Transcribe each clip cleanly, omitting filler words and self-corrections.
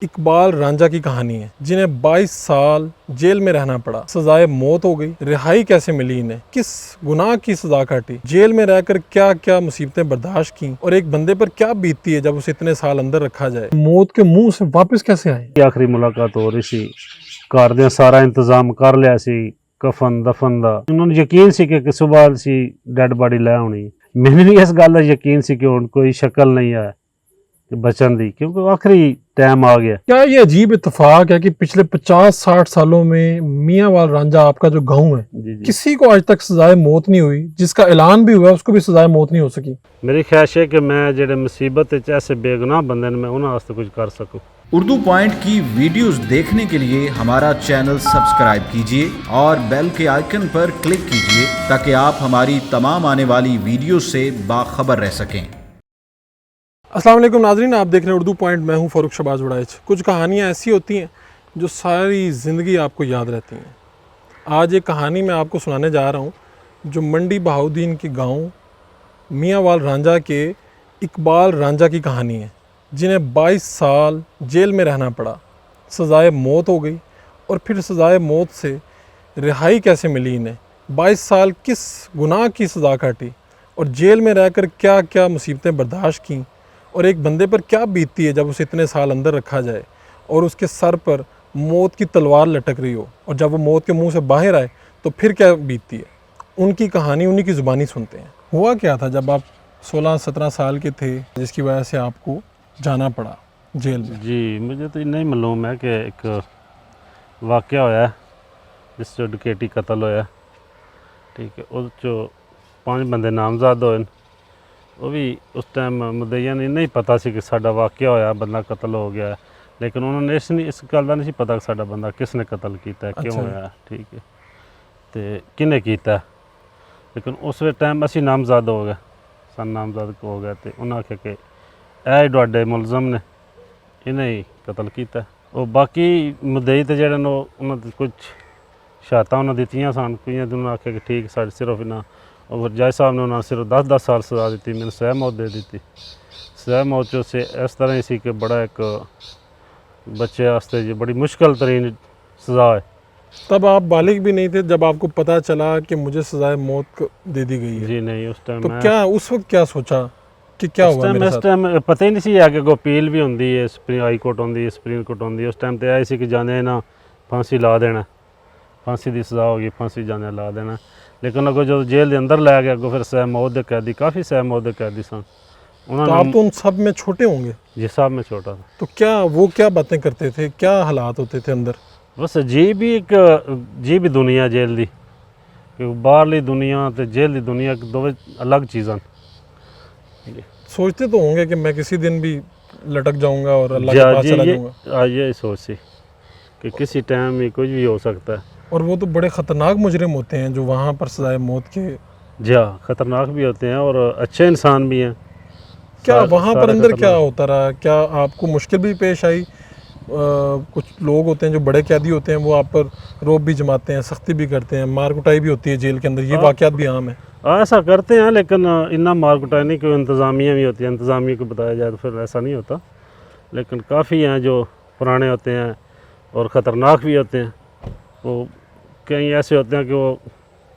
इकबाल रांझा की कहानी है, जिन्हें 22 साल जेल में रहना पड़ा। सजाए मौत हो गई, रिहाई कैसे मिली इन्हें, किस गुनाह की सजा काटी, जेल में रहकर क्या क्या मुसीबतें बर्दाश्त की और एक बंदे पर क्या बीतती है जब उसे इतने साल अंदर रखा जाए, मौत के मुंह से वापस कैसे आए। आखिरी मुलाकात हो रही सी, घर दे सारा इंतजाम कर लिया सी, कफन दफन दा उन्होंने यकीन सी कि सुबह सी डेड बॉडी लै आनी। मैंने भी इस गल दा यकीन सी कि हुण कोई शक्ल नहीं है बचन दी, क्योंकि आखिरी टाइम आ गया। क्या ये अजीब इत्तेफाक है कि पिछले 50-60 सालों में मियांवाल रांझा आपका जो गांव है, किसी को आज तक सजाए मौत नहीं हुई, जिसका ऐलान भी हुआ उसको भी सजाए मौत नहीं हो सकी। मेरी ख्वाहिश है कि मैं जेडे मुसीबत च ऐसे बेगुनाह बंदे ने मैं उन्हां वास्ते कुछ कर सकूं। उर्दू पॉइंट की वीडियोस देखने के लिए हमारा चैनल सब्सक्राइब कीजिए और बेल के आइकन पर क्लिक कीजिए ताकि आप हमारी तमाम आने वाली वीडियो से बाखबर रह सकें। अस्सलाम वालेकुम नाज़रीन, आप देख रहे हैं उर्दू पॉइंट। मैं हूं फ़ारूक शहबाज वड़ाइच। कुछ कहानियां ऐसी होती हैं जो सारी ज़िंदगी आपको याद रहती हैं। आज एक कहानी मैं आपको सुनाने जा रहा हूं जो मंडी बहाउद्दीन के गांव मियांवाल रांझा के इकबाल रांझा की कहानी है, जिन्हें 22 साल जेल में रहना पड़ा। सजाए मौत हो गई और फिर सजाए मौत से रिहाई कैसे मिली इन्हें, 22 साल किस गुनाह की सज़ा काटी और जेल में रहकर क्या क्या मुसीबतें बर्दाश्त की और एक बंदे पर क्या बीतती है जब उसे इतने साल अंदर रखा जाए और उसके सर पर मौत की तलवार लटक रही हो, और जब वो मौत के मुंह से बाहर आए तो फिर क्या बीतती है। उनकी कहानी उन्हीं की ज़ुबानी सुनते हैं। हुआ क्या था जब आप 16-17 साल के थे जिसकी वजह से आपको जाना पड़ा जेल में? जी, मुझे तो इन्ना ही मालूम है कि एक वाक़या होया जिस च डकैती कतल होया, ठीक है। उस चो 5 बंदे नामजद होए। वो भी उस टाइम मुद्दईया ने नहीं पता सी कि साडा वाक़या होया, बंदा कतल हो गया, लेकिन उन्होंने इस गल दा नहीं पता कि साडा बंदा किसने कतल किया, क्यों होया, ठीक है, तो किने किया। लेकिन उस टाइम असी नामजद हो गए, सन नामजद हो गए, तो उन्हें आख्या कि ए तुहाडे मुलजम ने, इन्हें ही कतल किया। वो बाकी मुद्दई तो जेडे उन्होंने कुछ शहादतां उन्हें दित्तियां सन, कुछ उन्होंने आख्या कि ठीक साढ़े सिर्फ इन्ना, और जज साहब ने उन्होंने सिर्फ 10-10 साल सजा दी, मैंने सज़ा मौत दे दी। सज़ा मौत चो से इस तरह ही सी कि बड़ा एक बच्चे वास्ते जी बड़ी मुश्किल तरीन सज़ा है। तब आप बालिग भी नहीं थे जब आपको पता चला कि मुझे सजाए मौत दे दी गई है? जी नहीं, उस टाइम तो क्या उस वक्त क्या सोचा कि क्या हुआ मेरे साथ? इस टाइम पता ही नहीं सी आगे को अपील भी होंगी है, हाई कोर्ट होंगी है, सुप्रीम कोर्ट होंगी। उस टाइम तो यह सी कि जाने ना फांसी ला देना, फांसी की सज़ा होगी, फांसी जाने ला देना। लेकिन अगो जो जेल के अंदर लै गया अगो फिर सज़ा मौत के कैदी, काफ़ी सज़ा मौत के कैदी सन। तो आप तो उन सब में छोटे होंगे? जिस साहब में छोटा था। तो क्या वो क्या बातें करते थे, क्या हालात होते थे अंदर? बस अजीब ही एक अजीब ही दुनिया जेल की, क्योंकि बाहरली दुनिया तो जेल की दुनिया दो अलग चीज़ां। सोचते तो होंगे कि मैं किसी दिन भी लटक जाऊंगा और अल्लाह के पास चला जाऊंगा। ये सोच सी कि किसी टाइम ही कुछ भी हो सकता है। और वो तो बड़े ख़तरनाक मुजरिम होते हैं जो वहाँ पर सजाए मौत के। जी हाँ, ख़तरनाक भी होते हैं और अच्छे इंसान भी हैं। क्या वहाँ पर अंदर क्या होता रहा, क्या आपको मुश्किल भी पेश आई? कुछ लोग होते हैं जो बड़े कैदी होते हैं, वो आप पर रोब भी जमाते हैं, सख्ती भी करते हैं, मार कुटाई भी होती है जेल के अंदर, ये वाक़यात भी आम है? ऐसा करते हैं, लेकिन इतना मार कुटाई नहीं, क्योंकि इंतज़ामिया भी होती है, इंतज़ामिया को बताया जाए तो फिर ऐसा नहीं होता। लेकिन काफ़ी हैं जो पुराने होते हैं और ख़तरनाक भी होते हैं। वो कई ऐसे होते हैं कि वो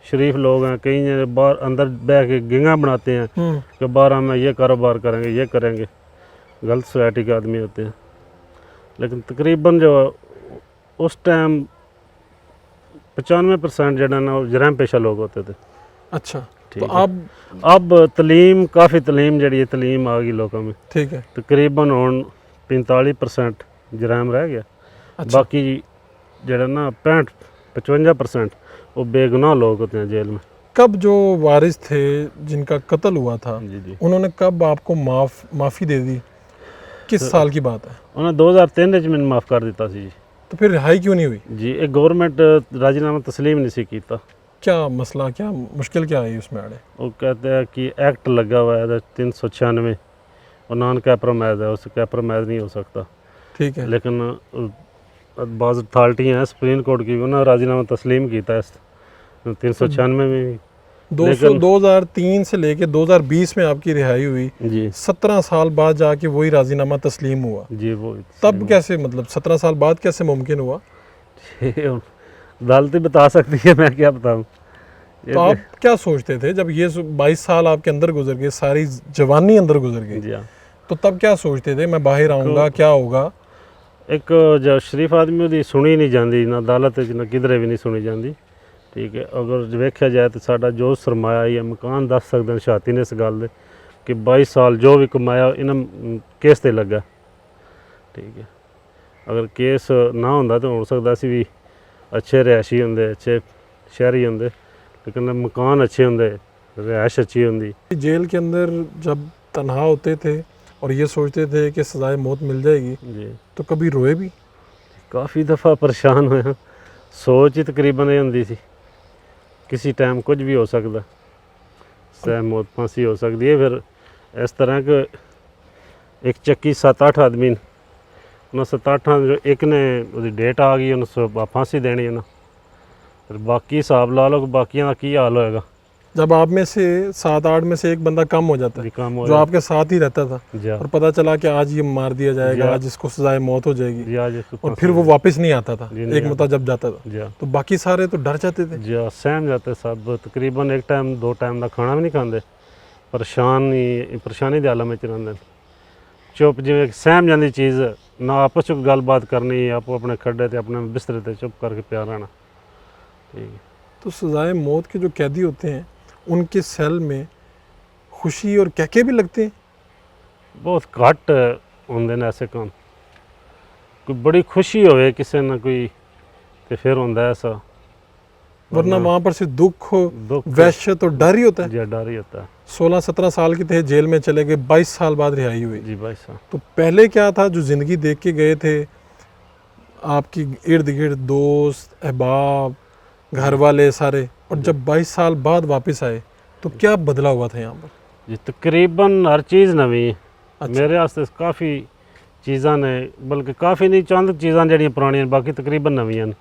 शरीफ लोग हैं, कई बाहर अंदर बह के गिंगा बनाते हैं कि बाहर हम ये कारोबार करेंगे, ये करेंगे। गलत सोसाइटी के आदमी होते हैं। लेकिन तकरीबन जो उस टाइम 95% जो ना जराम पेशा लोग होते थे। अच्छा, ठीक तो है। अब तलीम काफ़ी तलीम जी तलीम आ गई लोगों में, ठीक है, तकरीबन हुण 45% जराम रह गया। अच्छा। बाकी जरा ना 65-55% वो बेगुनाह लोग होते हैं जेल में। कब जो वारिस थे जिनका कत्ल हुआ था, जी उन्होंने कब आपको माफ़ी दे दी? किस साल की बात है? उन्हें 2003 में मैंने माफ़ कर दिता सी जी। तो फिर रिहाई क्यों नहीं हुई? जी, एक गवर्नमेंट राजीनामा तस्लीम नहीं सी कीता। क्या मसला, क्या मुश्किल क्या आई उसमें आड़े? वो कहते हैं कि एक्ट लगा हुआ है 396 और नॉन कैप्रोमाइज है, उस कैप्रोमाइज नहीं हो सकता। ठीक है, लेकिन बाज़ अथॉरिटी हैं सुप्रीम कोर्ट की, उन्होंने राजीनामा तस्लीम किया इस 396 में भी 2003 से लेके 2020 में आपकी रिहाई हुई, जी 17 साल बाद जाके वही राजीनामा तस्लीम हुआ। जी वो तब कैसे, मतलब 17 साल बाद कैसे मुमकिन हुआ? अदालत ही बता सकती है, मैं क्या बताऊँ। तो आप क्या सोचते थे जब ये 22 साल आपके अंदर गुजर गए, सारी जवानी अंदर गुजर गई, जी हाँ, तो तब क्या सोचते थे मैं बाहर आऊँगा, क्या होगा? एक जो शरीफ आदमी ਉਹਦੀ ਸੁਣੀ ਨਹੀਂ ਜਾਂਦੀ, ਨਾ ਅਦਾਲਤ ਵਿੱਚ ਨਾ ਕਿਧਰੇ ਵੀ ਨਹੀਂ ਸੁਣੀ ਜਾਂਦੀ। ਠੀਕ ਹੈ, ਅਗਰ ਵੇਖਿਆ ਜਾਏ ਤਾਂ ਸਾਡਾ ਜੋ ਸਰਮਾਇਆ ਜਾਂ ਮਕਾਨ ਦੱਸ ਸਕਦੇ ਨੇ ਸ਼ਾਤੀ ਨੇ ਇਸ ਗੱਲ ਦੇ ਕਿ 22 ਸਾਲ ਜੋ ਵੀ ਕਮਾਇਆ ਇਹਨਾਂ ਕੇਸ ਤੇ ਲੱਗਾ। ਠੀਕ ਹੈ, ਅਗਰ ਕੇਸ ਨਾ ਹੁੰਦਾ ਤਾਂ ਹੋ ਸਕਦਾ ਸੀ ਵੀ ਅੱਛੇ ਰਿਹਾਇਸ਼ੀ ਹੁੰਦੇ, ਅੱਛੇ शहरी होंगे, लेकिन मकान अच्छे होंगे, रिहाइश अच्छी होंगी। जेल के अंदर जब तनहा होते थे और ये सोचते थे कि सजाए मौत मिल जाएगी जी, तो कभी रोए भी? काफ़ी दफ़ा परेशान होया। सोच ही तकरीबन ये होंदी सी किसी टाइम कुछ भी हो सकता, सजाए मौत फांसी हो सकती है। फिर इस तरह कि एक चक्की 7-8 आदमी, उन्हें 7-8 एक ने उसकी डेट आ गई, उन्हें फांसी देनी उन्हें, फिर बाकी हिसाब ला लो कि बाकियों का की हाल होएगा। जब आप में से 7-8 में से एक बंदा कम हो जाता है काम हो जो आपके साथ ही रहता था जा और पता चला कि आज ये मार दिया जाएगा, जा। आज इसको सजाए मौत हो जाएगी, जी, आज इसको और फिर वो वापस नहीं आता था, जी, नहीं एक मुद्दा जब जाता था, जा तो बाकी सारे तो डर जाते थे। जा सहम जाते सब, तकरीबन एक टाइम 2 टाइम का खाना भी नहीं खाते, परेशानी के आलम में रहते, चुप जिवें सहम जाती चीज़, ना आपस च गलबात करनी, आपो अपने खड्डे ते अपने बिस्तरे ते चुप करके प्यार रहना। ठीक है, तो सजाए मौत के जो कैदी होते हैं उनके सेल में खुशी और कहके भी लगते हैं? बहुत घट होंगे ने ऐसे काम। कोई बड़ी खुशी होवे किसी ना कोई तो फिर होंदा ऐसा, वरना वहाँ पर सिर्फ दुख, दुख वहशत और डर ही होता है। जी डर ही होता है। 16-17 साल के थे, जेल में चले गए, 22 साल बाद रिहाई हुई। जी भाई साहब, तो पहले क्या था जो ज़िंदगी देख के गए थे, आपकी इर्द गिर्द दोस्त, अहबाब, घर वाले सारे, और जब 22 साल बाद वापस आए तो क्या बदला हुआ था यहाँ पर? जी तकरीबन हर चीज़ नवी है। अच्छा। मेरे वास्ते काफ़ी चीज़ां ने, बल्कि काफ़ी नहीं, चंद चीज़ां जड़ियां पुरानियां, बाकी तकरीबन नवियां ने।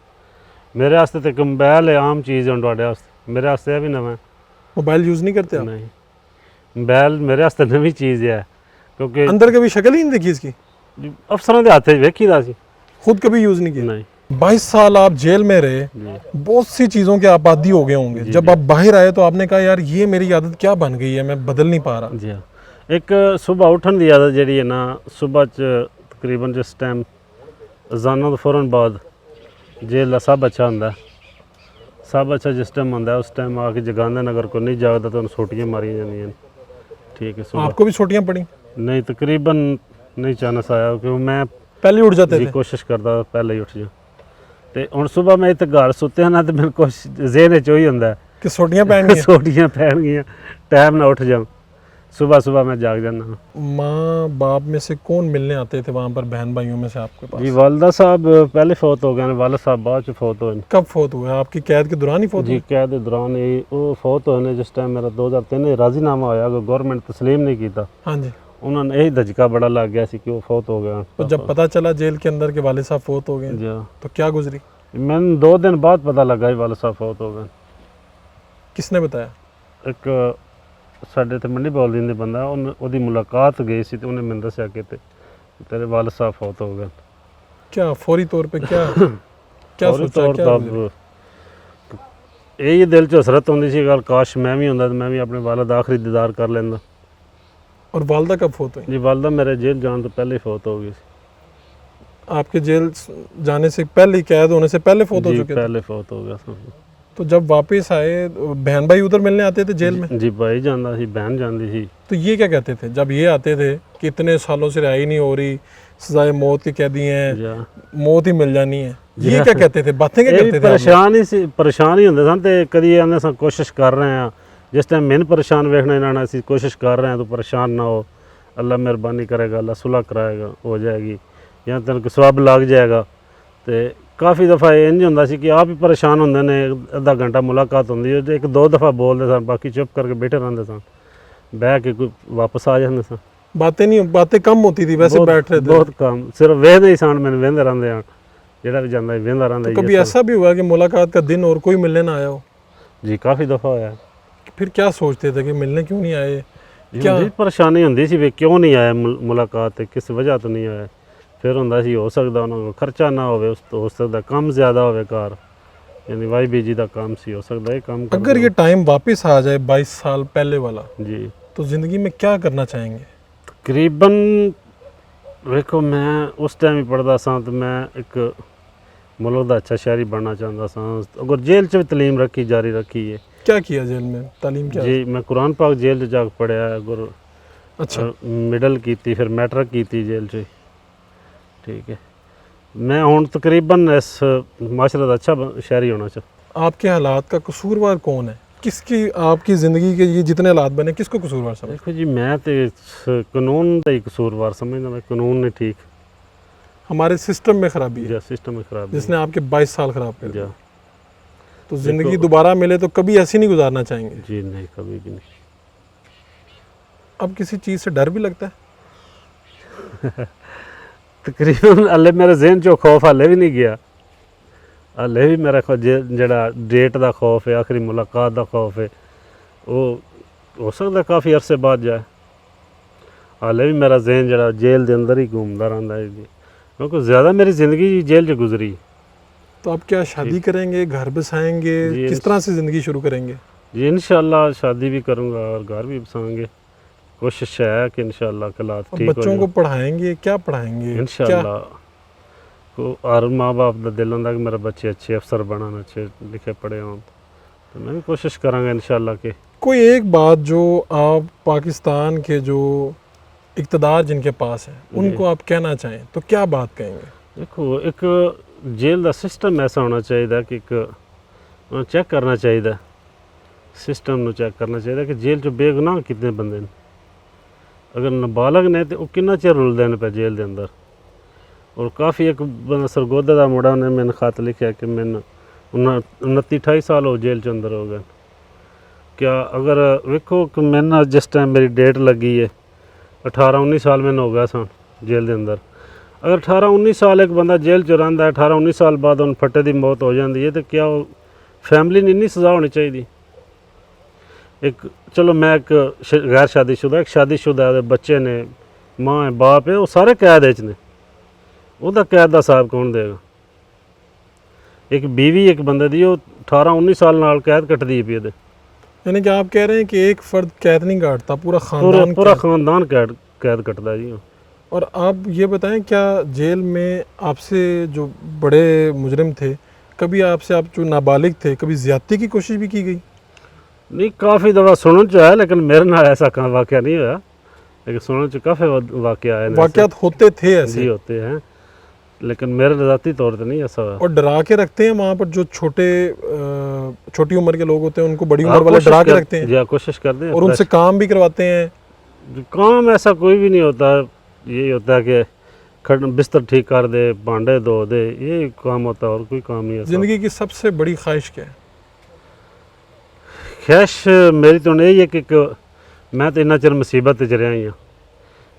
मेरे वास्ते तो एक मोबाइल है आम चीज़ है, तुहाडे वास्ते मेरे वास्ते भी नवा है। मोबाइल यूज़ नहीं करते आप? नहीं, मोबाइल मेरे वास्ते नवी चीज़ है, क्योंकि अंदर कभी शक्ल ही नहीं देखी इसकी? अफसरों के हाथ वेखी दा सी, खुद कभी यूज़ नहीं किया? नहीं 22 साल आप जेल में रहे, जी बहुत सी चीज़ों के आप आदी हो गए होंगे। जी, जब जी। आप बाहर आए तो आपने कहा यार ये मेरी आदत क्या बन गई है, मैं बदल नहीं पा रहा। जी हाँ। एक सुबह उठन की आदत जी है ना, सुबह च तकरीबन जिस टाइम अजाना तो फौरन बाद जेल का सब अच्छा होंदा, सब अच्छा जिस टाइम होंदा उस टाइम आके जगांदे, अगर कोई नहीं जागदा तो उन्हें सोटियां मारियां जांदियां। ठीक है, सुबह आपको भी छोटियाँ पड़ी? नहीं तकरीबन नहीं चांस आया, क्योंकि मैं पहले उठ जाते जी थे? कोशिश करता पहले ही उठ जा। तो हुण सुबह मैं इत्थे घर सुत्या ना, तो मेरे कुछ ज़हन च ही होंदा कि सोटियाँ पहन गई? सोटियां पहन गई, टाइम ना उठ जाऊँ, सुबह सुबह मैं जाग जाना। माँ बाप में से कौन मिलने आते थे वहाँ पर, बहन भाइयों में से आपके पास? जी वालदा साहब पहले फौत हो गए, वालद साहब बाद च फौत होए। कब फौत हुए? आपकी कैद के दौरान ही फौत जी हुए? कैद दे दौरान ही वो फौत होए ने, जिस टाइम मेरा 2003 राजीनामा होया, अगर गवर्नमेंट तस्लीम नहीं किया, हाँ जी। उन्होंने यही धचका बड़ा लग गया सी कि वो फौत हो गया। तो जब पता चला जेल के अंदर के वाले साहब फौत हो गए जी तो क्या गुजरी? मैंने 2 दिन बाद पता लगा ही वालद साहब फौत हो गए। किसने बताया? एक ਸਾਡੇ ਤੇ ਮੰਡੀ ਬੋਲਦੀ ਦੇ ਬੰਦਾ, ਉਹਦੀ ਮੁਲਾਕਾਤ ਗਈ ਸੀ ਤੇ ਉਹਨੇ ਮੈਨੂੰ ਦੱਸਿਆ ਕਿ तेरे वालिद साहब फौत हो गए। क्या फौरी तौर पे क्या क्या फौरी सोचा, तौर क्या गुजरी? तब यही दिल च हसरत होंदी सी, गल काश मैं भी होंदा तो मैं भी अपने वालिद आखिरी दीदार कर लेंदा। और वालदा कब फौत हुई? जी वालदा मेरे जेल जाने तो पहले ही फौत हो गई सी। आपके जेल जाने से पहले ही, कैद होने से पहले फौत हो जी चुके थे? पहले फौत हो गया था। तो जब वापस आए बहन भाई उधर मिलने आते थे जेल में? जी भाई जांदा सी, बहन जांदी सी। तो ये क्या कहते थे जब ये आते थे कि इतने सालों से रिहाई नहीं हो रही, सजाए मौत की कैदी हैं, जा मौत ही मिल जानी है, जी ये हाँ। क्या कहते थे, बातें क्या ਇਹ करते थे आप लोग? ਪਰੇਸ਼ਾਨ ਹੀ ਹੁੰਦੇ ਸਨ, ਤੇ ਕਦੀ ਆਂਦੇ ਸਾਂ ਕੋਸ਼ਿਸ਼ ਕਰ ਰਹੇ ਆ, ਜਿਸ ਟਾਈਮ ਮੈਨੂੰ ਪਰੇਸ਼ਾਨ ਵੇਖਣਾ ਇਹਨਾਂ ਨੇ, ਅਸੀਂ ਕੋਸ਼ਿਸ਼ ਕਰ ਰਹੇ ਆ ਤੂੰ ਪਰੇਸ਼ਾਨ ਨਾ ਹੋ, ਅੱਲਾ ਮਿਹਰਬਾਨੀ ਕਰੇਗਾ, ਅੱਲਾ ਸੁਲਹ कराएगा, हो जाएगी ਜਾਂ ਤੈਨੂੰ ਕੋਈ ਸਵਾਬ ਲੱਗ ਜਾਏਗਾ। ਤੇ ਕਾਫੀ ਦਫਾ ਇੰਜ ਹੁੰਦਾ ਸੀ ਕਿ ਆਪ ਹੀ ਪਰੇਸ਼ਾਨ ਹੁੰਦੇ ਨੇ, ਅੱਧਾ ਘੰਟਾ ਮੁਲਾਕਾਤ ਹੁੰਦੀ ਹੈ, 1-2 ਦਫਾ ਬੋਲਦੇ ਸਨ, ਬਾਕੀ ਚੁੱਪ ਕਰਕੇ ਬੈਠੇ ਰਹਿੰਦੇ ਸਨ, ਬਹਿ ਕੇ ਕੋਈ ਵਾਪਸ ਆ ਜਾਂਦੇ ਸਨ। बातें नहीं, बातें कम होती थी वैसे, बैठ रहे थे? बहुत कम, सिर्फ वेहदे ही सन, मैंने वेंदे रहंदे हैं, जेड़ा भी जांदा वेंदा रहंदा। तो कभी ऐसा भी हुआ कि मुलाकात का दिन और कोई मिलने ना आया हो? जी काफ़ी दफ़ा होया। फिर क्या सोचते थे कि मिलने क्यों नहीं आए? क्या ਹੁੰਦੀ ਪਰੇਸ਼ਾਨੀ ਹੁੰਦੀ ਸੀ ਵੀ ਕਿਉਂ ਨਹੀਂ ਆਇਆ ਮੁਲਾਕਾਤ ਤੇ ਕਿਸ ਵਜ੍ਹਾ ਤੋਂ ਨਹੀਂ ਆਇਆ। ਫਿਰ ਹੁੰਦਾ ਸੀ ਹੋ ਸਕਦਾ ਉਹਨਾਂ ਕੋਲ ਖਰਚਾ ਨਾ ਹੋਵੇ, ਉਸ ਤੋਂ ਹੋ ਸਕਦਾ ਕੰਮ ਜ਼ਿਆਦਾ ਹੋਵੇ ਘਰ, यानी वाई बीजी का काम सी, हो सकता है काम अगर ये टाइम वापस आ जाए 22 साल पहले वाला, जी, तो ज़िंदगी में क्या करना चाहेंगे? तकरीबन देखो मैं उस टाइम ही पढ़ता सा तो मैं एक मुल्क का अच्छा शहरी बनना चाहता सा। अगर जेल च भी तलीम रखी जारी रखी है। क्या किया जेल में? तालीम क्या? जी मैं कुरान पाक जेल च जाके पढ़िया, अगर अच्छा मिडल की फिर मैट्रिक की जेल च, ठीक है। मैं हूँ तकरीबन इस माशरे का अच्छा शहरी होना चाह। आपके हालात का कसूरवार कौन है? किसकी आपकी ज़िंदगी के ये जितने हालात बने किसको कसूरवार समझ? देखो जी मैं तो कानून का ही कसूरवार समझना, मैं कानून ने ठीक हमारे सिस्टम में खराबी है जा सिस्टम में खराब जिसने आपके 22 साल खराब कर दिए। जा तो ज़िंदगी दोबारा मिले तो कभी ऐसी नहीं गुजारना चाहेंगे? जी नहीं, कभी भी नहीं। अब किसी चीज़ से डर भी लगता है? तकरीबन हले मेरे जहन चो खौफ हले भी नहीं गया, हले भी मेरा जड़ा डेट का खौफ है, आखिरी मुलाकात का खौफ है, वो हो सकता काफ़ी अरसे बाद जाए। हाले भी मेरा जहन जड़ा जेल के अंदर ही घूमता रहता है जी, क्योंकि ज़्यादा मेरी ज़िंदगी जेल च गुजरी। तो आप क्या शादी करेंगे, घर बसाएंगे, जी, किस तरह से ज़िंदगी शुरू करेंगे? जी इंशाल्लाह शादी भी करूँगा और घर भी बसाएंगे। कोशिश है कि इंशाल्लाह कलात और ठीक हो बच्चों को पढ़ाएंगे? क्या पढ़ाएंगे? इंशाल्लाह। को हर माँ बाप का दिल होंदा कि मेरे बच्चे अच्छे अफसर बनन, अच्छे लिखे पढ़े हों, तो मैं भी कोशिश करांगा इंशाल्लाह के। कोई एक बात जो आप पाकिस्तान के जो इक़्तिदार जिनके पास है उनको आप कहना चाहें तो क्या बात कहेंगे? देखो एक जेल का सिस्टम ऐसा होना चाहिए कि एक चेक करना चाहिए, सिस्टम में चेक करना चाहिए कि जेल च बेगुनाह कितने बंदे ने, अगर नाबालग ने तो कितना चिर रुलते हैं पे जेल के अंदर। और काफ़ी एक बंदा सरगोदा का मुड़ा ने मैंने खत लिखा कि मैंने 29-28 साल हो जेल च अंदर हो गए। क्या अगर वेखो कि मैंने जिस टाइम मेरी डेट लगी है 18-19 साल मैंने हो गया सन जेल के अंदर। अगर 18-19 साल एक बंदा जेल च रहा है, 18-19 साल बाद उन फटे की मौत हो जाती है, तो क्या फैमिली ने इन्नी सज़ा होनी चाहिए? एक चलो मैं एक गैर शादीशुदा, एक शादीशुदा बच्चे ने, माँ है, बाप है, वो सारे कैद च ने, ਉਹਦਾ कैद का हिसाब कौन देगा? एक बीवी एक बंदे दी 18-19 साल नाल कैद कटदी पई है। यानी कि आप कह रहे हैं कि एक फ़र्द कैद नहीं काटता, पूरा पूरा ख़ानदान ख़ानदान कैद कटदा जी। और आप ये बताएं क्या जेल में आपसे जो बड़े मुजरिम थे, कभी आपसे आप जो नाबालिग थे, कभी ज़्यादती की कोशिश भी की गई? नहीं, काफ़ी दफ़ा सुनने च आया, लेकिन मेरे नाल ऐसा कहाँ वाक़या नहीं होया, लेकिन सुनने च काफ़ी वाक़या आए। वाक़यात होते थे ऐसे? जी होते हैं, लेकिन मेरे ज़ाती तौर पर नहीं ऐसा। और डरा के रखते हैं वहाँ पर जो छोटी उम्र के लोग होते हैं उनको बड़ी उम्र वाले डरा के रखते हैं? जी कोशिश करते हैं, और उनसे काम भी करवाते हैं? काम ऐसा कोई भी नहीं होता, यही होता है कि बिस्तर ठीक कर दे, भांडे धो दे, ये काम होता है और कोई काम नहीं है। ज़िंदगी की सबसे बड़ी ख्वाहिश क्या है? ख्वाहिश मेरी तो यही है कि मैं तो इन्ना चिर मुसीबत च रहा ही हाँ।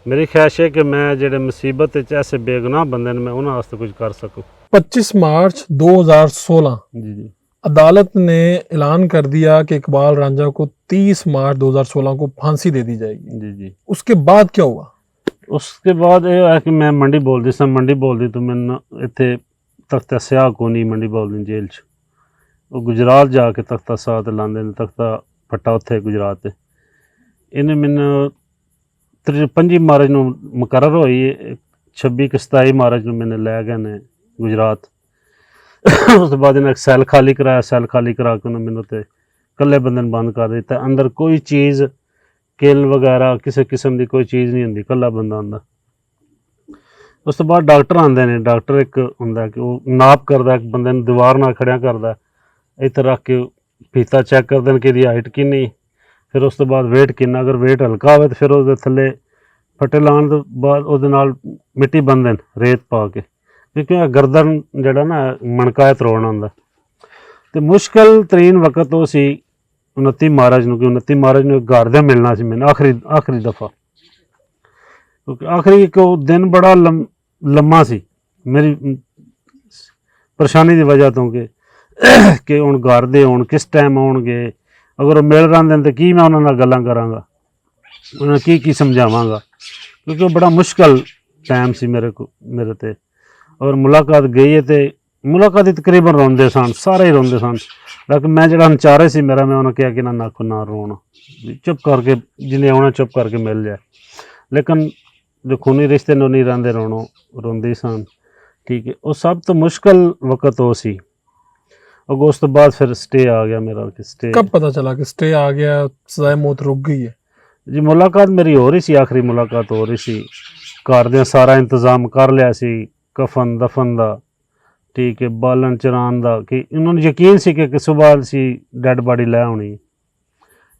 मेरी ख्वाहिश है कि मैं जेडे मुसीबत ऐसे बेगुनाह बंदे ने मैं उन्होंने वास्ते कुछ कर सकूँ। 25 मार्च 2016 जी जी अदालत ने ऐलान कर दिया कि इकबाल रांझा को 30 मार्च 2016 को फांसी दे दी जाएगी। जी जी। उसके बाद क्या हुआ? उसके बाद ये है कि मैं मंडी बोलती सा, मंडी बोलती तो मैंने इतने तख्ता स्याह को नहीं मंडी बोलती जेल च, वो गुजरात जाके तख्ता स्याह ते लांदे ने, तख्ता फट्टा उत्थे गुजरात ते। इन्हें मैंने 25 मार्च ਨੂੰ मुकर्रर हुई, 26-27 मार्च ਨੂੰ मैंने लै गए ने गुजरात। उस बाद इन्हें सैल खाली कराया, सैल खाली करा के उन्हें मैंने तो कल्ले बंदे बंद कर दिता, अंदर कोई चीज़ किल वगैरह किसी किस्म की कोई चीज़ नहीं होंगी, कल्ला बंदा आंदा। उस तो बाद डॉक्टर आते हैं, डॉक्टर एक होंगे कि वो नाप करता, एक बंदे दीवार नाल खड़िया करता, इधर रख के फीता चैक करते हैं कि हाइट किन्नी, फिर उस तो बाद वेट किन्ना, अगर वेट हल्का हो तो फिर वो थले फटे लाने तो बाद वो मिट्टी बंदे रेत पा के, क्योंकि गर्दन जड़ा ना मणका तरोड़ना होंगे। तो मुश्किल तरीन वक्त वो सी 29 मार्च ਨੂੰ, 29 मार्च ਨੂੰ घर दे मिलना सी मैंने आखिरी दफ़ा, क्योंकि आखिरी एक दिन बड़ा लम्मा सी मेरी परेशानी की वजह तो कि हुण घर दे हुण किस टाइम आउणगे, ਅਗਰ ਉਹ ਮਿਲ ਰਹਿੰਦੇ ਨੇ ਤਾਂ ਕੀ ਮੈਂ ਉਹਨਾਂ ਨਾਲ ਗੱਲਾਂ ਕਰਾਂਗਾ, ਉਹਨਾਂ ਨੂੰ ਕੀ ਸਮਝਾਵਾਂਗਾ, ਕਿਉਂਕਿ ਉਹ ਬੜਾ ਮੁਸ਼ਕਲ ਟਾਈਮ ਸੀ ਮੇਰੇ ਤੇ। ਔਰ ਮੁਲਾਕਾਤ ਗਈ ਹੈ ਤੇ ਮੁਲਾਕਾਤ ਹੀ ਤਕਰੀਬਨ ਰੋਂਦੇ ਸਨ, ਸਾਰੇ ਹੀ ਰੋਂਦੇ ਸਨ, ਲੇਕਿਨ ਮੈਂ ਜਿਹੜਾ ਨਚਾਰੇ ਸੀ ਮੇਰਾ, ਮੈਂ ਉਹਨਾਂ ਕਿਹਾ ਕਿ ਨਾ ਨੱਕ ਨਾ ਰੋਣ, ਚੁੱਪ ਕਰਕੇ ਜਿਹਨੇ ਆਉਣਾ ਚੁੱਪ ਕਰਕੇ ਮਿਲ ਜਾਏ। ਲੇਕਿਨ ਜੋ ਖੂਨੀ ਰਿਸ਼ਤੇ ਨੂੰ ਨਹੀਂ ਰਹਿੰਦੇ ਰੋਂਦੇ ਸਨ। ਠੀਕ ਹੈ, ਉਹ ਸਭ ਤੋਂ ਮੁਸ਼ਕਲ ਵਕਤ ਉਹ ਸੀ। ਉਸ ਤੋਂ ਬਾਅਦ ਫਿਰ ਸਟੇ ਆ ਗਿਆ ਮੇਰਾ। ਕਿ ਸਟੇ कब पता चला कि स्टे आ गया, सजाए मौत रुक गई है? ਜੀ ਮੁਲਾਕਾਤ ਮੇਰੀ ਹੋ ਰਹੀ ਸੀ, ਆਖਰੀ ਮੁਲਾਕਾਤ ਹੋ ਰਹੀ ਸੀ। ਘਰ ਦੇ ਸਾਰਾ ਇੰਤਜ਼ਾਮ ਕਰ ਲਿਆ ਸੀ, ਕਫਨ ਦਫਨ ਦਾ, ਠੀਕ ਹੈ, ਬਾਲਣ ਚਰਾਉਣ ਦਾ, ਕਿ ਉਹਨਾਂ ਨੂੰ ਯਕੀਨ ਸੀ ਕਿ ਸੁਬਾਹ ਅਸੀਂ ਡੈਡ ਬਾਡੀ ਲੈ ਆਉਣੀ।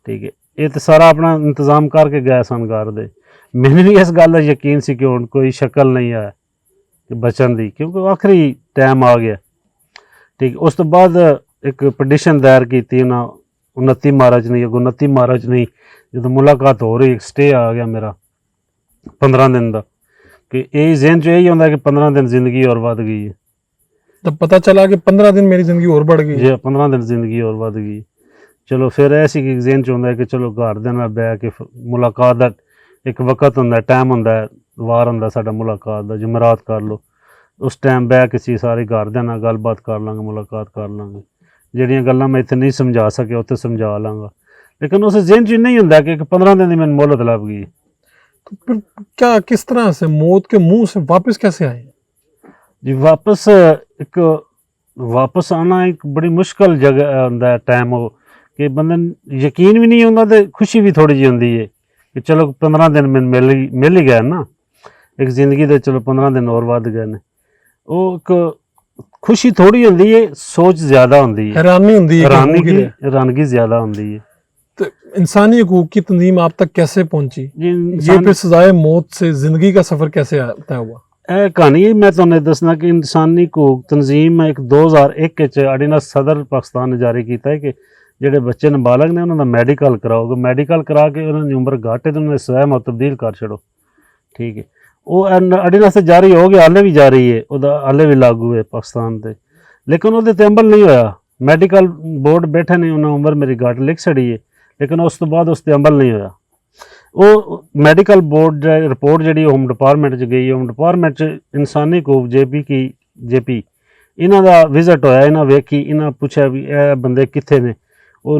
ਠੀਕ ਹੈ, ਇਹ ਤਾਂ ਸਾਰਾ ਆਪਣਾ ਇੰਤਜ਼ਾਮ ਕਰਕੇ ਗਏ ਸਨ ਘਰ ਦੇ। ਮੈਨੂੰ ਵੀ ਇਸ ਗੱਲ ਦਾ ਯਕੀਨ ਸੀ ਕਿ ਹੁਣ ਕੋਈ ਸ਼ਕਲ ਨਹੀਂ ਹੈ ਕਿ ਬਚਣ ਦੀ, ਕਿਉਂਕਿ ਆਖਰੀ ਟਾਈਮ ਆ ਗਿਆ। ਠੀਕ, ਉਸ ਤੋਂ ਬਾਅਦ ਇੱਕ ਪਟੀਸ਼ਨ ਦਾਇਰ ਕੀਤੀ ਉਹਨਾਂ 29 ਮਾਰਚ ਨਹੀਂ, 29 ਮਾਰਚ ਨਹੀਂ, ਜਦੋਂ ਮੁਲਾਕਾਤ ਹੋ ਰਹੀ, ਸਟੇ ਆ ਗਿਆ ਮੇਰਾ 15 ਦਿਨ ਦਾ। ਕਿ ਇਹ ਜ਼ਿਹਨ 'ਚ ਇਹੀ ਹੁੰਦਾ ਕਿ 15 ਦਿਨ ਜ਼ਿੰਦਗੀ ਹੋਰ ਵੱਧ ਗਈ ਹੈ। तब पता चला कि 15 दिन मेरी जिंदगी और बढ़ गई है। ਜੇ 15 ਦਿਨ ਜ਼ਿੰਦਗੀ ਹੋਰ ਵੱਧ ਗਈ। ਚਲੋ ਫਿਰ ਇਹ ਸੀ ਕਿ ਜ਼ਿਹਨ 'ਚ ਹੁੰਦਾ ਕਿ ਚਲੋ ਘਰ ਦੇ ਨਾਲ ਬਹਿ ਕੇ ਮੁਲਾਕਾਤ ਦਾ ਇੱਕ ਵਕਤ ਹੁੰਦਾ, ਟਾਈਮ ਹੁੰਦਾ, ਵਾਰ ਹੁੰਦਾ ਸਾਡਾ ਮੁਲਾਕਾਤ ਦਾ, ਜੁਮਰਾਤ ਕਰ ਲਓ, ਉਸ ਟਾਈਮ ਬਹਿ ਕੇ ਅਸੀਂ ਸਾਰੇ ਘਰ ਦੇ ਨਾਲ ਗੱਲਬਾਤ ਕਰ ਲਾਂਗੇ, ਮੁਲਾਕਾਤ ਕਰ ਲਾਂਗੇ। ਜਿਹੜੀਆਂ ਗੱਲਾਂ ਮੈਂ ਇੱਥੇ ਨਹੀਂ ਸਮਝਾ ਸਕਿਆ ਉੱਥੇ ਸਮਝਾ ਲਾਂਗਾ। लेकिन उस जेन च नहीं होंगे कि 15 दिन की मैंने मोहलत लग गई। तो फिर क्या, किस तरह से मौत के मुंह से वापस कैसे आए? जी वापस आना एक बड़ी मुश्किल जगह होंदा है, टाइम हो कि बंदे यकीन भी नहीं होंदा ते खुशी भी थोड़ी जी होंदी है कि चलो 15 दिन मैंने मिल ही गए ना, एक जिंदगी दे चलो 15 दिन और वध गए ने। वो एक खुशी थोड़ी होंदी है, सोच ज़्यादा होंदी है, हैरानगी ज़्यादा होंदी है। तो इंसानी हकूक की तंजीम आप तक कैसे पहुंची? ये फिर सजाए मौत से जिंदगी का सफर कैसे तय हुआ? ਇਹ ਕਹਾਣੀ ਮੈਂ ਤੁਹਾਨੂੰ ਦੱਸਣਾ ਕਿ ਇਨਸਾਨੀ ਹਕੂਕ ਤਨਜ਼ੀਮ ਇੱਕ 2001 ਚ ਆਰਡੀਨੈਂਸ ਸਦਰ ਪਾਕਿਸਤਾਨ ਨੇ ਜਾਰੀ ਕੀਤਾ ਹੈ ਕਿ ਜਿਹੜੇ ਬੱਚੇ ਨਾਬਾਲਗ ਨੇ ਉਹਨਾਂ ਦਾ ਮੈਡੀਕਲ ਕਰਾਓਗੇ, ਮੈਡੀਕਲ ਕਰਾ ਕੇ ਉਹਨਾਂ ਦੀ ਉਮਰ ਘੱਟ ਹੈ ਤੇ ਉਹਨਾਂ ਦੀ ਸਜ਼ਾ ਮੌਤ ਤਬਦੀਲ ਕਰ ਛੱਡੋ। ਠੀਕ ਹੈ, ਉਹ ਆਰਡੀਨੈਂਸ ਜਾਰੀ ਹੋ ਗਿਆ, ਹਾਲੇ ਵੀ ਜਾਰੀ ਹੈ, ਉਹਦਾ ਹਾਲੇ ਵੀ ਲਾਗੂ ਹੈ ਪਾਕਿਸਤਾਨ ਤੇ, ਲੇਕਿਨ ਉਹਦੇ ਤੇ ਅਮਲ ਨਹੀਂ ਹੋਇਆ। ਮੈਡੀਕਲ ਬੋਰਡ ਬੈਠੇ ਨੇ, ਉਹਨਾਂ ਉਮਰ ਮੇਰੀ ਘੱਟ ਲਿਖ ਛੜੀ ਹੈ, ਲੇਕਿਨ ਉਸ ਤੋਂ ਬਾਅਦ ਉਸ ਤੇ ਅਮਲ ਨਹੀਂ ਹੋਇਆ। ਉਹ ਮੈਡੀਕਲ ਬੋਰਡ ਰਿਪੋਰਟ ਜਿਹੜੀ ਹੋਮ ਡਿਪਾਰਟਮੈਂਟ 'ਚ ਗਈ, ਹੋਮ ਡਿਪਾਰਟਮੈਂਟ 'ਚ ਇਨਸਾਨੀ ਹਕੂਕ ਜੇਪੀ ਇਹਨਾਂ ਦਾ ਵਿਜ਼ਿਟ ਹੋਇਆ, ਇਹਨਾਂ ਵੇਖੀ, ਇਹਨਾਂ ਪੁੱਛਿਆ ਵੀ ਇਹ ਬੰਦੇ ਕਿੱਥੇ ਨੇ। ਉਹ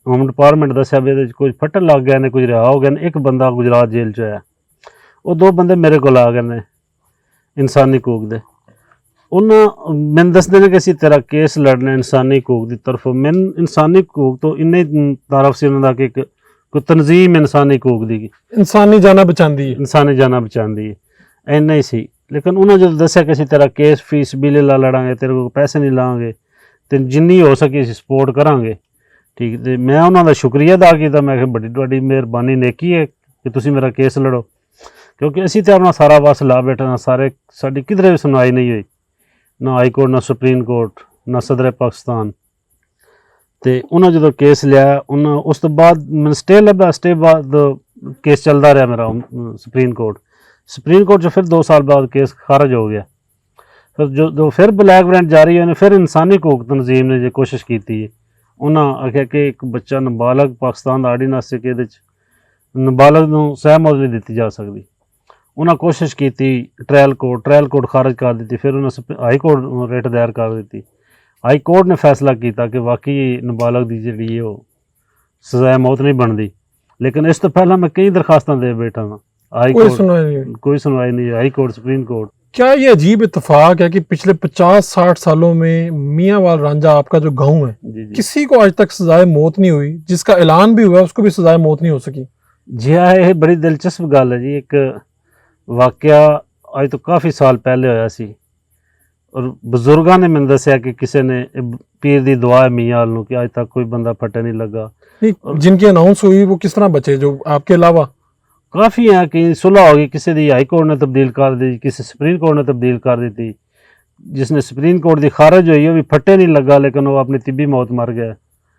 ਹੋਮ ਡਿਪਾਰਟਮੈਂਟ ਦੱਸਿਆ ਵੀ ਇਹਦੇ 'ਚ ਕੁਝ ਫੱਟਣ ਲੱਗ ਗਏ ਨੇ, ਕੁਝ ਰਿਹਾ ਹੋ ਗਏ ਨੇ। ਇੱਕ ਬੰਦਾ ਗੁਜਰਾਤ ਜੇਲ੍ਹ 'ਚ ਆਇਆ, ਉਹ 2 ਬੰਦੇ ਮੇਰੇ ਕੋਲ ਆ ਗਏ ਨੇ ਇਨਸਾਨੀ ਹਕੂਕ ਦੇ। ਉਹਨਾਂ ਮੈਨੂੰ ਦੱਸਦੇ ਨੇ ਕਿ ਅਸੀਂ ਤੇਰਾ ਕੇਸ ਲੜਨਾ ਇਨਸਾਨੀ ਹਕੂਕ ਦੀ ਤਰਫੋਂ। ਮੈਨੂੰ ਇਨਸਾਨੀ ਹਕੂਕ ਤੋਂ ਇੰਨੇ ਤਾਰਫ ਸੀ ਉਹਨਾਂ ਦਾ ਕਿ ਕੋਈ ਤਨਜ਼ੀਮ ਇਨਸਾਨੀ ਹਕੂਕ ਦੀ इंसानी जाना बचाती है, ਇਨਸਾਨੀ ਜਾਨਾਂ ਬਚਾਉਂਦੀ ਹੈ, ਇੰਨਾ ਹੀ ਸੀ। ਲੇਕਿਨ ਉਹਨਾਂ ਜਦੋਂ ਦੱਸਿਆ ਕਿ ਅਸੀਂ ਤੇਰਾ ਕੇਸ ਫੀਸ ਬਿੱਲ ਲਾ ਲੜਾਂਗੇ, ਤੇਰੇ ਕੋਲ ਪੈਸੇ ਨਹੀਂ ਲਾਂਗੇ ਤੇ ਜਿੰਨੀ ਹੋ ਸਕੇ ਅਸੀਂ ਸਪੋਰਟ ਕਰਾਂਗੇ। ਠੀਕ, ਤੇ ਮੈਂ ਉਹਨਾਂ ਦਾ ਸ਼ੁਕਰੀਆ ਅਦਾ ਕੀਤਾ। ਮੈਂ ਕਿਹਾ ਬੜੀ ਤੁਹਾਡੀ ਮਿਹਰਬਾਨੀ, ਨੇਕੀ ਹੈ ਕਿ ਤੁਸੀਂ ਮੇਰਾ ਕੇਸ ਲੜੋ, ਕਿਉਂਕਿ ਅਸੀਂ ਤਾਂ ਆਪਣਾ ਸਾਰਾ ਵਸ ਲਾ ਬੈਠੇ ਨਾ, ਸਾਡੀ ਕਿਧਰੇ ਵੀ ਸੁਣਵਾਈ ਨਹੀਂ ਹੋਈ, ਨਾ ਹਾਈ ਕੋਰਟ, ਨਾ ਸੁਪਰੀਮ ਕੋਰਟ, ਨਾ ਸਦਰ ਪਾਕਿਸਤਾਨ। ਤੇ ਉਹਨਾਂ ਜਦੋਂ ਕੇਸ ਲਿਆ, ਉਹਨਾਂ ਉਸ ਤੋਂ ਬਾਅਦ ਮੈਨੂੰ ਸਟੇ ਲੱਭਾ, ਸਟੇ ਬਾਅਦ ਕੇਸ ਚੱਲਦਾ ਰਿਹਾ ਮੇਰਾ ਸੁਪਰੀਮ ਕੋਰਟ 'ਚ। ਫਿਰ 2 ਸਾਲ ਬਾਅਦ ਕੇਸ ਖਾਰਜ ਹੋ ਗਿਆ। ਫਿਰ ਜਦੋਂ ਫਿਰ ਬਲੈਕ ਵਾਰੰਟ ਜਾਰੀ ਹੋਏ ਨੇ, ਫਿਰ ਇਨਸਾਨੀ ਹਕੂਕ ਤਨਜ਼ੀਮ ਨੇ ਜੇ ਕੋਸ਼ਿਸ਼ ਕੀਤੀ ਹੈ, ਉਹਨਾਂ ਆਖਿਆ ਕਿ ਇੱਕ ਬੱਚਾ ਨਾਬਾਲਗ ਪਾਕਿਸਤਾਨ ਦਾ ਆਰਡੀਨੈਂਸ ਸੀ ਕਿ ਇਹਦੇ 'ਚ ਨਾਬਾਲਗ ਨੂੰ ਸਜ਼ਾ ਮੌਤ ਨਹੀਂ ਦਿੱਤੀ ਜਾ ਸਕਦੀ। ਉਹਨਾਂ ਕੋਸ਼ਿਸ਼ ਕੀਤੀ, ਟ੍ਰਾਇਲ ਕੋਰਟ ਖਾਰਜ ਕਰ ਦਿੱਤੀ। ਫਿਰ ਉਹਨਾਂ ਹਾਈ ਕੋਰਟ ਰਿਟ ਦਾਇਰ ਕਰ ਦਿੱਤੀ। ਹਾਈ ਕੋਰਟ ਨੇ ਫੈਸਲਾ ਕੀਤਾ ਕਿ ਵਾਕਈ ਨਾਬਾਲਗ ਦੀ ਜਿਹੜੀ ਉਹ ਸਜ਼ਾ ਮੌਤ ਨਹੀਂ ਬਣਦੀ। ਲੇਕਿਨ ਇਸ ਤੋਂ ਪਹਿਲਾਂ मैं कई दरखास्तां दे बैठा हूँ, कोई सुनवाई नहीं। High court, supreme court. क्या ये अजीब इत्तेफाक है कि पिछले 50-60 सालों में मियांवाल रांझा आपका जो गांव है, जी। किसी को आज तक सजाए मौत नहीं हुई, जिसका ऐलान भी हुआ उसको भी सजाए मौत नहीं हो सकी। जी हाँ, ये बड़ी दिलचस्प गल है जी। एक वाकया आज तो काफ़ी साल पहले होया सी और बजुर्गों ने मैंने दसिया कि किसी ने पीर दी दुआ है मियाँ नूं कि आज तक कोई बंदा फटे नहीं लगा। जिनकी अनाउंस हुई वो किस तरह बचे, जो आपके अलावा? काफ़ी हैं कि सुलह होगी, किसी दी हाई कोर्ट ने तब्दील कर दी, किसी सुप्रीम कोर्ट ने तब्दील कर दी थी। जिसने सुप्रीम कोर्ट की खारिज हुई वो भी फटे नहीं लगा, लेकिन वो अपनी तिब्बी मौत मर गया।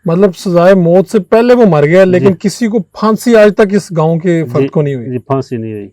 मतलब सजाए मौत से पहले वो मर गया, लेकिन किसी को फांसी आज तक इस गांव के फर्द को नहीं हुई। जी, फांसी नहीं हुई।